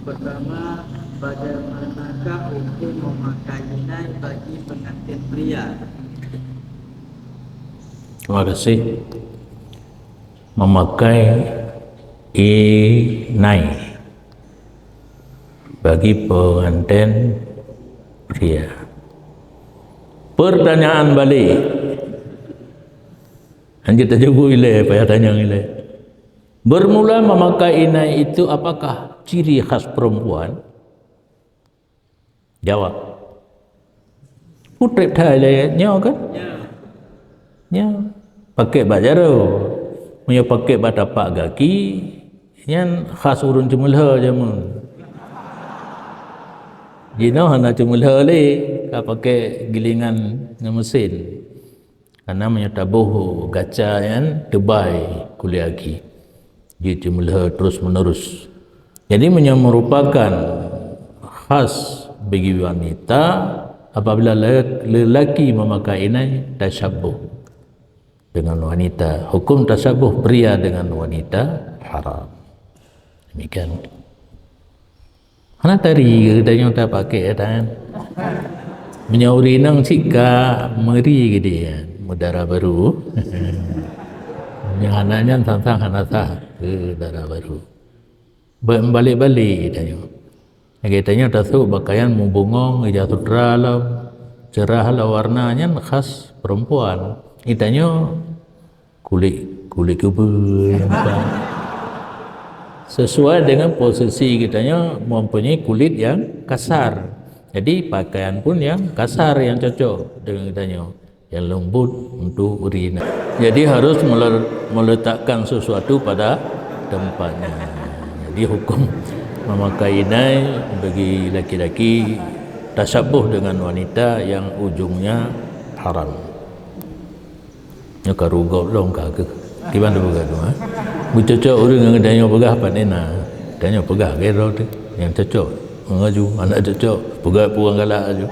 pertama, bagaimanakah hukum memakai inai bagi pengantin pria? Terima kasih. Memakai inai bagi pengantin pria. Pertanyaan balik. Kita jumpa ilai, payah tanya ilai. Bermula memakai inai itu apakah ciri khas perempuan? Jawab. Putrek dah ilai, nyaw kan? Nyaw. Pakai bajaro. Punya pakai batapak gaki. Yang khas urun cemulha jamun. Jino hana cemulha le, ka pakai gilingan dengan mesin. Karena menyatabuh gaca yang tebai kuliaki. Dia cemulha terus menerus. Jadi merupakan khas bagi wanita apabila lelaki memakai inai tasyabuh dengan wanita. Hukum tasyabuh pria dengan wanita haram. Demikian. Mana tari kita tak pakai kan? Menyauri nang cika meri gitu ya, mudara baru. Yang anaknya tantang hanasah ke darah baru. Balik-balik tanya. Katanya tasuk pakaian membungong, hijau sutra lah, cerah lah warnanya khas perempuan. Itanya kulit kubur. Sesuai dengan posisi kitanya mempunyai kulit yang kasar. Jadi pakaian pun yang kasar yang cocok dengan kitanya. Yang lembut untuk urina. Jadi harus meletakkan sesuatu pada tempatnya. Jadi hukum memakai inai bagi laki-laki tasyabuh dengan wanita yang ujungnya haram. Ya karugau long kagak. Gimana bukan tu? Cocok orang yang tanya pegah panena. Tanya pegah kira tu yang cocok. Mengaju anak cocok pegah puang galak aja.